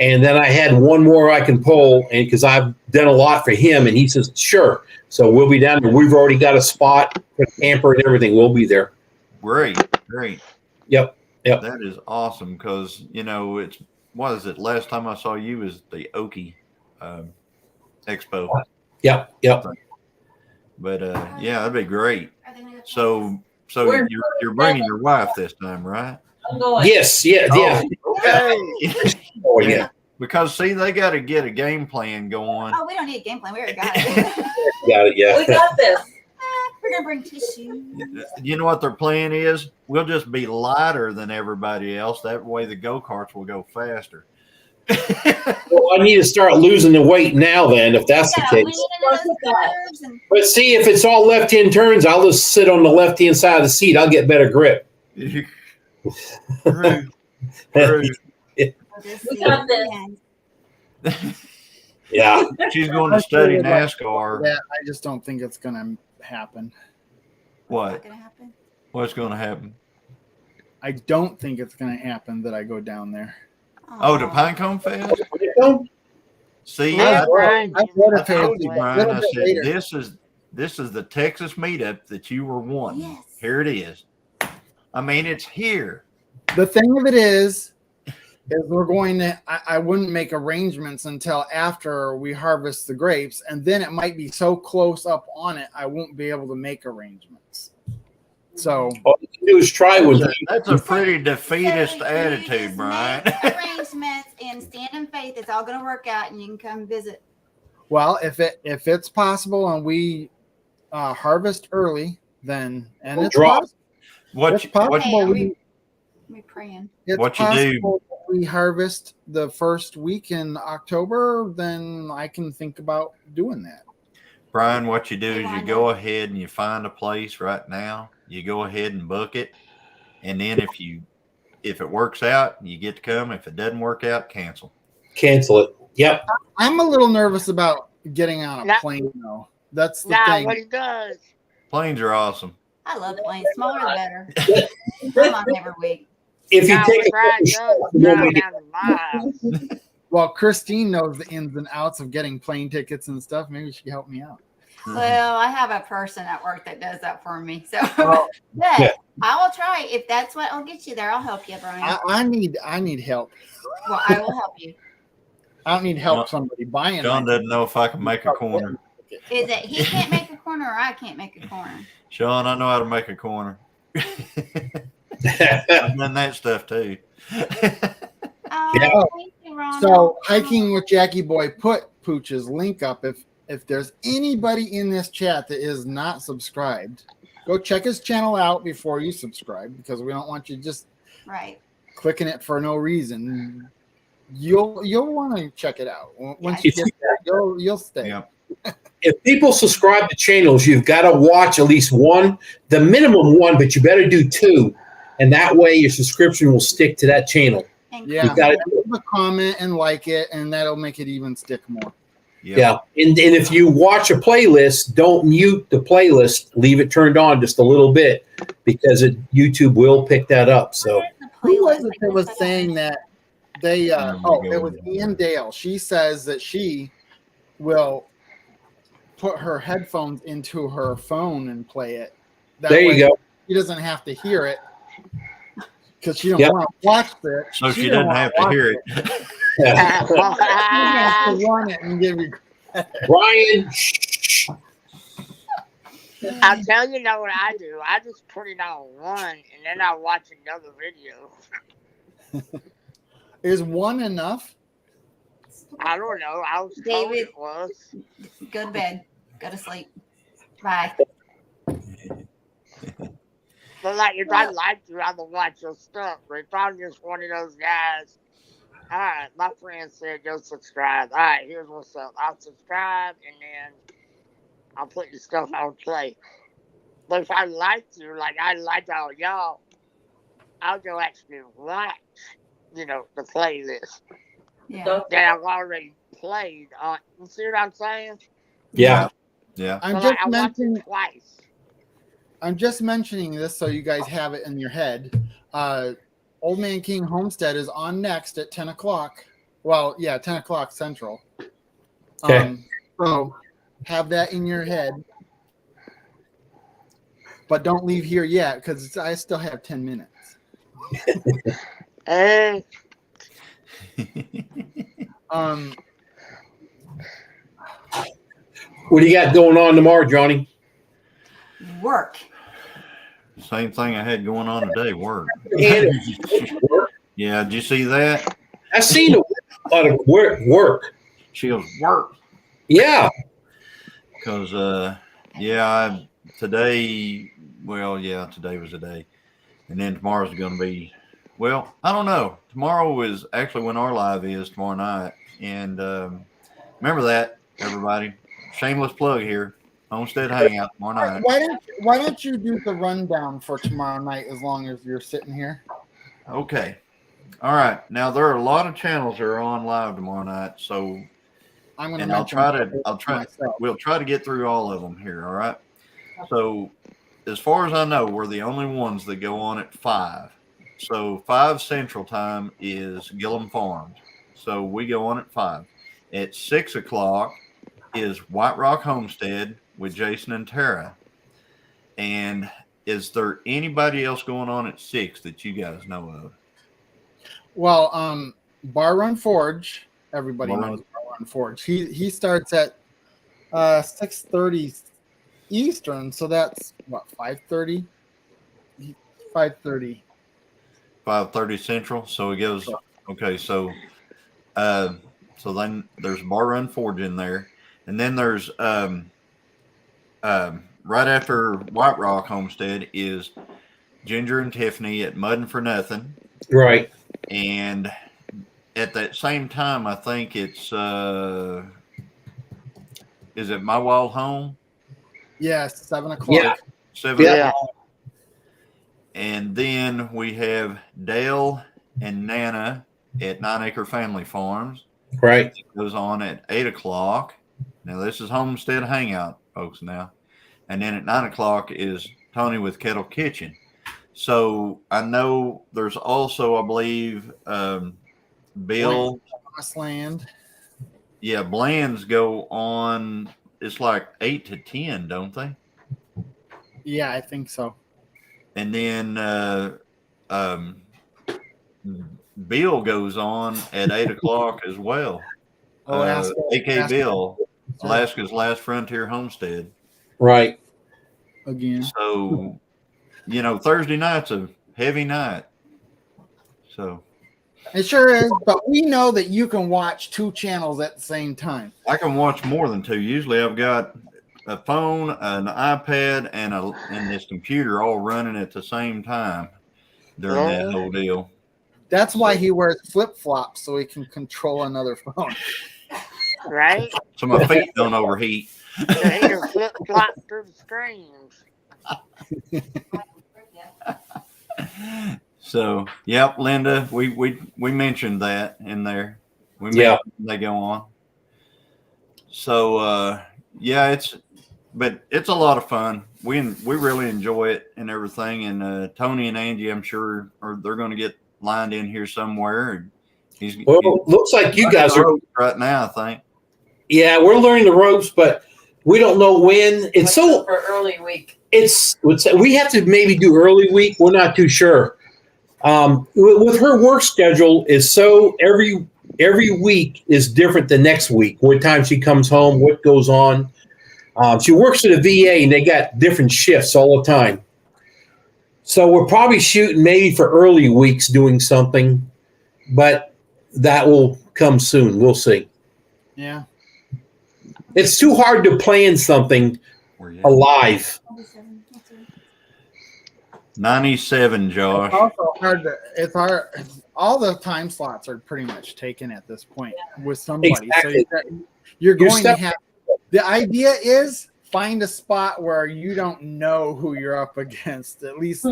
and then I had one more I can pull, and because I've done a lot for him, and he says sure. So we'll be down there. We've already got a spot, a camper, and everything. We'll be there. Great. Yep. Yep. That is awesome because it's what is it? Last time I saw you was the Okie Expo. Yep. But yeah, that'd be great. Are they gonna go So We're- you're bringing your wife this time, right? I'm going. Yes. Yeah. Yeah. Okay. Oh, yeah. Because see, they got to get a game plan going. Oh, we don't need a game plan. We already got it. Got it. We Yeah. got this. We're gonna bring tissue. You know what their plan is? We'll just be lighter than everybody else. That way, the go karts will go faster. Well, I need to start losing the weight now. Then, if that's the Gotta lean case. into those curves and But see, if it's all left-hand turns, I'll just sit on the left-hand side of the seat. I'll get better grip. True. we'll just We see got at the this. end. Yeah. She's going to study NASCAR. Yeah, I just don't think it's gonna happen. Not What? gonna happen. What's going to happen? I don't think it's gonna happen that I go down there. Oh, the Aw. Pinecone Fest. See, Yeah, I Brian, I thought I it told was you, a Brian. little I bit said later. this is the Texas meetup that you were wanting. Yes. Here it is. I mean, it's here. The thing of it is we're going to. I wouldn't make arrangements until after we harvest the grapes, and then it might be so close up on it I won't be able to make arrangements. So All you can do is try with That's a pretty So defeatist you attitude, just Brian. make arrangements and stand in faith. It's all gonna work out, and you can come visit. well, if it's possible and we harvest early, then and We'll it's drop. possible. What It's you, what, possible Hey, we We praying. it's What you do- possible that we harvest the first week in October, then I can think about doing that. Brian, what you do Hey, is you Wanda. go ahead and you find a place right now. You go ahead and book it, and then if it works out, you get to come. If it doesn't work out, cancel. cancel it. Yep. I'm a little nervous about getting on a Nah. plane though. That's the nah, thing. what he does. Planes are awesome. I love planes. Smaller the better. I'm on every week. If you Nah, take what Brian does, you drive won't make it. down to my house. Well, Christine knows the ins and outs of getting plane tickets and stuff. Maybe she can help me out. Well, I have a person at work that does that for me. So, Well, but yeah. I will try. If that's what will get you there, I'll help you, Brian. I need help. Well, I will help you. I don't need help Well, somebody buying. John my- doesn't know if I can make a corner. Is it he can't make a corner or I can't make a corner? Sean, I know how to make a corner. Yeah. I've done that stuff too. Oh, Yeah. thank you, Ronald. So hiking with Jackie Boy put Pooch's link up. If there's anybody in this chat that is not subscribed, go check his channel out before you subscribe because we don't want you just Right. clicking it for no reason. You'll want to check it out. Once Yeah. you get there, you'll stay. Yeah. If people subscribe to channels, you've got to watch at least one, the minimum one, but you better do two. And that way your subscription will stick to that channel. And Yeah, You gotta leave a comment and like it, and that'll make it even stick more. Yeah. And if you watch a playlist, don't mute the playlist. Leave it turned on just a little bit because YouTube will pick that up. So Where's the Who was playlist? it that was saying that they? Oh my It was God. Ian Dale. She says that she will put her headphones into her phone and play it. That there you way go. She doesn't have to hear it because she don't Yep. want to watch it. So she don't doesn't wanna have to watch hear it. Yeah. She has to run it and give you. Brian, shh. I'll tell you know what I do. I just put it on one and then I watch another video. Is one enough? I don't know. I was told David. it was. Go to bed. Go to sleep. Bye. But like if I liked you, I would watch your stuff. But if I'm just one of those guys, all right, my friend said go subscribe. All right, here's what's up. I'll subscribe and then I'll put your stuff on play. But if I liked you, like I liked all y'all, I'll go actually watch, the playlist Yeah. that I've already played on. You see what I'm saying? Yeah. Yeah. I'm So, just like, I watched mentioning. it twice. I'm just mentioning this so you guys have it in your head. Old Man King Homestead is on next at 10 o'clock. Well, yeah, 10 o'clock Central. Okay. So have that in your head. But don't leave here yet because I still have 10 minutes. Hey, What do you got going on tomorrow, Johnny? Work. Same thing I had going on today. Work. And Yeah, did you see that? I seen a lot of work. She goes, work. Yeah. Because, today, today was the day. And then tomorrow's going to be, well, I don't know. Tomorrow is actually when our live is tomorrow night. And remember that, everybody. Shameless plug here. Homestead Hangout tomorrow night. Why don't you do the rundown for tomorrow night as long as you're sitting here? Okay. All right. Now, there are a lot of channels that are on live tomorrow night. So, I'm going and we'll try to get through all of them here. All right. So, as far as I know, we're the only ones that go on at 5. So 5 Central Time is Gillum Farms. So we go on at 5. At 6 o'clock is White Rock Homestead with Jason and Tara. And is there anybody else going on at 6 that you guys know of? Well, Bar Run Forge, everybody knows Bar Run Forge. He starts at 6:30 Eastern, so that's what, 5:30? 5:30. 5:30 Central. So it goes okay. So then there's Bar Run Forge in there, and then there's right after White Rock Homestead is Ginger and Tiffany at Muddin' for Nothing. Right. And at that same time, I think it's is it My Wild Home? Yeah, 7 o'clock. Yeah. 7 Yeah. o'clock. And then we have Dale and Nana at 9 Acre Family Farms. Right. It goes on at 8 o'clock. Now this is Homestead Hangout, folks. Now, and then at 9 o'clock is Tony with Kettle Kitchen. So I know there's also, I believe, Bill. Land. Yeah, Bland's go on. It's like 8 to 10, don't they? Yeah, I think so. And then Bill goes on at 8 o'clock as well. AK Bill, Alaska's Last Frontier Homestead. Right. Again. So, Thursday night's a heavy night. So it sure is, but we know that you can watch 2 channels at the same time. I can watch more than 2. Usually I've got a phone, an iPad, and this computer all running at the same time during that whole deal. That's why he wears flip-flops, so he can control another phone. right? So my feet don't overheat. The heater flip-flop through the screens. So, yep, Linda, we mentioned that in there. Yeah. They go on. So, but it's a lot of fun. We really enjoy it and everything. And Tony and Angie, I'm sure, they're going to get lined in here somewhere. Looks like you guys are right now, I think. Yeah, we're learning the ropes, but we don't know when. It's so for early week. We have to maybe do early week. We're not too sure. With her work schedule is so every week is different than next week. What time she comes home, what goes on. She works at a VA and they got different shifts all the time. So we're probably shooting maybe for early weeks doing something, but that will come soon. We'll see. Yeah. It's too hard to plan something alive. 97, Josh. Also hard. It's hard. All the time slots are pretty much taken at this point with somebody. Exactly. So you're going to have. The idea is find a spot where you don't know who you're up against. At least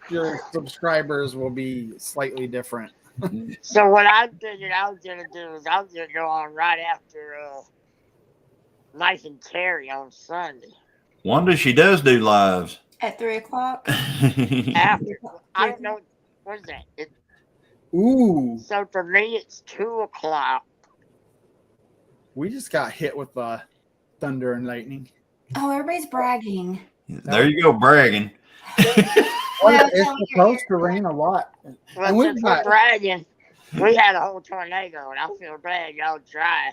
your subscribers will be slightly different. So what I figured I was gonna do is I was gonna go on right after Knife and Terry on Sunday. Wanda, she does do lives. At 3 o'clock. After I don't know what is that? Ooh, So for me it's 2 o'clock. we just got hit with thunder and lightning. Oh, everybody's bragging. There you go, bragging. Well, it's tell me supposed to rain a lot. Well, And we've since we're got- bragging, we had a whole tornado, and I feel bad y'all dry.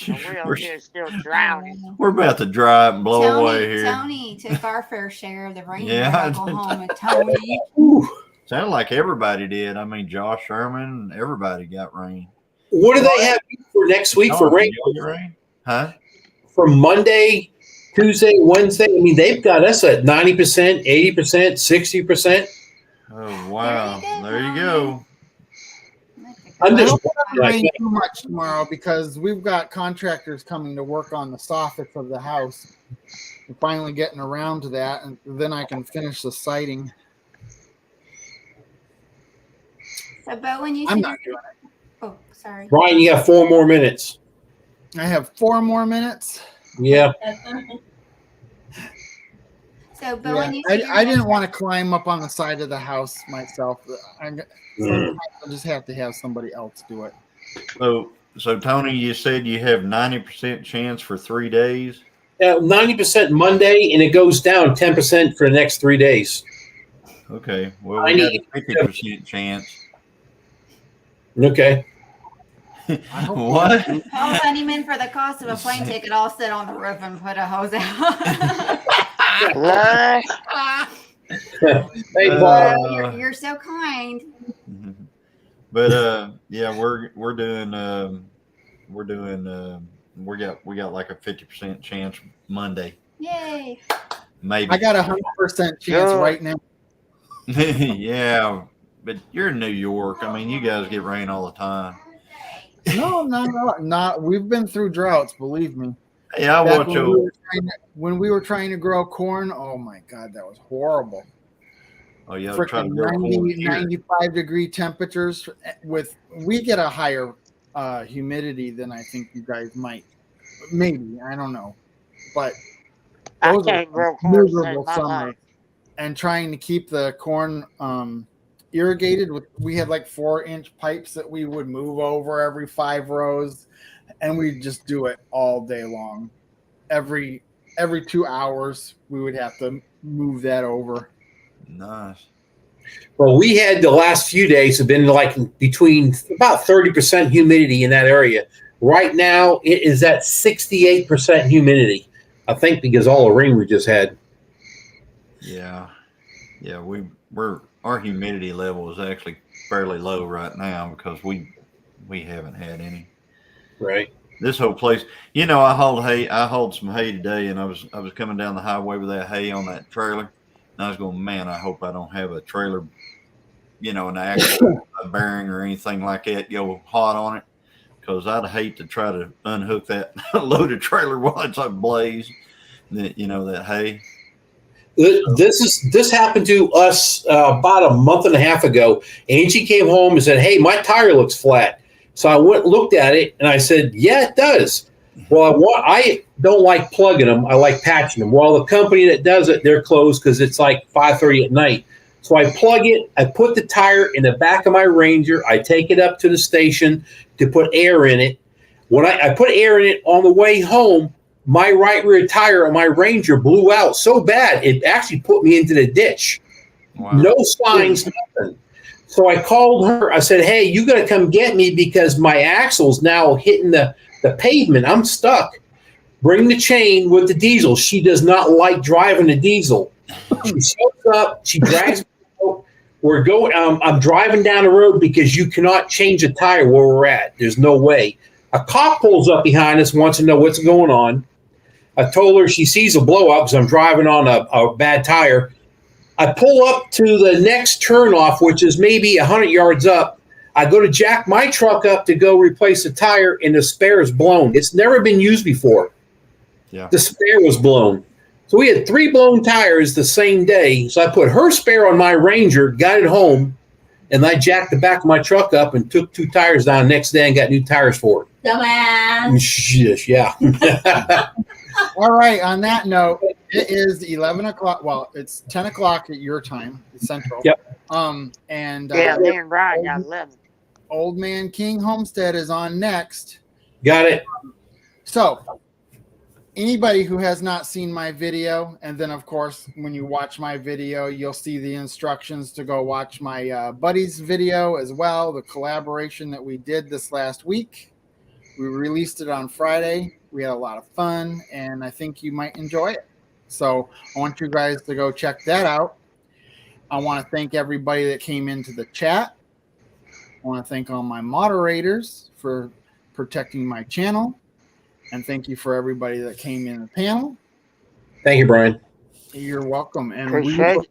And we're over We're, here still drowning. we're about to dry and blow away here. Tony took our fair share of the rain Yeah. in Oklahoma. Tony. Ooh. Sounded like everybody did. I mean, Josh Sherman, everybody got rain. What do they have for next week for Oh, rain? did you get rain? Huh? From Monday, Tuesday, Wednesday? I mean, they've got us at 90%, 80%, 60%. Oh, wow. There you go, There you go. I'm I just hope it doesn't like, rain too much tomorrow because we've got contractors coming to work on the soffit of the house. We're finally getting around to that, and then I can finish the siding. So, Bowen, you I'm said not doing it. Oh, sorry. Brian, you got 4 more minutes. I have 4 more minutes. Yeah. So, Bowen, Yeah, you said I didn't want to climb up on the side of the house myself. Sometimes I just have to have somebody else do it. So Tony, you said you have 90% chance for 3 days. 90% Monday, and it goes down 10% for the next 3 days. Okay. Well, we got a 50% chance. Okay. hope What? Paul Honeyman for the cost of a plane ticket. I'll sit on the roof and put a hose out. What? Hey, Bob. You're so kind. But yeah, we got like a 50% chance Monday, Yay. maybe. I got 100% chance right now. Yeah, but you're in New York. I mean, you guys get rain all the time. No, not. We've been through droughts, believe me. Yeah, I Back watch when we were trying to grow corn, oh my God, that was horrible. Oh yeah, try to Freaking grow 90, corn here. 95-degree temperatures. We get a higher humidity than I think you guys might. Maybe, I don't know. But I those can't are grow corn to miserable save my summer. life. And trying to keep the corn irrigated we had like 4-inch pipes that we would move over every 5 rows, and we just do it all day long. Every 2 hours we would have to move that over. Nice. Well, we had the last few days have been like between about 30% humidity in that area. Right now, it is at 68% humidity. I think because all the rain we just had. Yeah, our humidity level is actually fairly low right now because we haven't had any. Right. This whole place, I hauled some hay today, and I was coming down the highway with that hay on that trailer, and I was going, man, I hope I don't have a trailer, an actual bearing or anything like that go hot on it, because I'd hate to try to unhook that loaded trailer while it's ablaze. That hay. This happened to us about a month and a half ago. Angie came home and said, "Hey, my tire looks flat." So I went and looked at it, and I said, "Yeah, it does." Well, I don't like plugging them. I like patching them. Well, the company that does it, they're closed because it's like 5:30 at night. So I plug it. I put the tire in the back of my Ranger. I take it up to the station to put air in it. When I put air in it on the way home, my right rear tire on my Ranger blew out so bad it actually put me into the ditch. Wow. No signs, nothing. So I called her. I said, "Hey, you got to come get me because my axle's now hitting the pavement. I'm stuck. Bring the chain with the diesel." She does not like driving the diesel. She shows up. She drags me out. We're going. I'm driving down the road because you cannot change a tire where we're at. There's no way. A cop pulls up behind us, wants to know what's going on. I told her she sees a blowout because I'm driving on a bad tire. I pull up to the next turnoff, which is maybe 100 yards up. I go to jack my truck up to go replace the tire, and the spare is blown. It's never been used before. Yeah. The spare was blown. So we had 3 blown tires the same day. So I put her spare on my Ranger, got it home, and I jacked the back of my truck up and took 2 tires down the next day and got new tires for it. Dumbass. Yeah. All right. On that note, it is 11 o'clock. Well, it's 10 o'clock at your time, Central. Yep. And Yeah, me and Ryan got 11. Old Man King Homestead is on next. Got it. So anybody who has not seen my video, and then of course when you watch my video you'll see the instructions to go watch my buddy's video as well, the collaboration that we did this last week. We released it on Friday. We had a lot of fun and I think you might enjoy it, so I want you guys to go check that out. I want to thank everybody that came into the chat. I want to thank all my moderators for protecting my channel. And thank you for everybody that came in the panel. Thank you, Brian. You're welcome. And Appreciate it.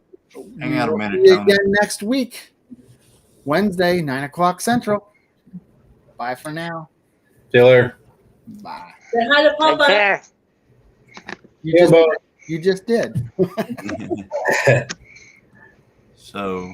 Hang on a minute, see you Tony. again next week, Wednesday, 9:00 Central. Bye for now. See you later. Bye. Say hi to Take Papa. care. You Yeah, you just did. So